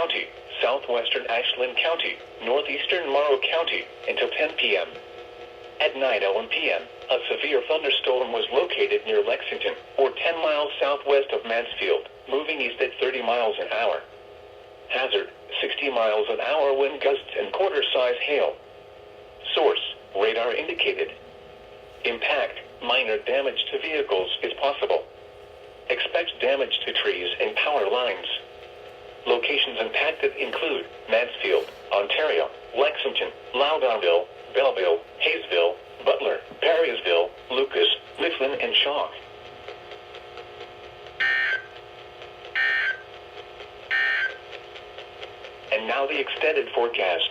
County, southwestern Ashland County, northeastern Morrow County, until 10 p.m. At 9:01 p.m., a severe thunderstorm was located near Lexington, or 10 miles southwest of Mansfield, moving east at 30 miles an hour. Hazard, 60 miles an hour wind gusts and quarter-size hail. Source, radar indicated. Impact, minor damage to vehicles is possible. Expect damage to trees and power lines. Locations impacted include Mansfield, Ontario, Lexington, Loudonville, Belleville, Hayesville, Butler, Perrysville, Lucas, Mifflin, and Shaw. And now the extended forecast.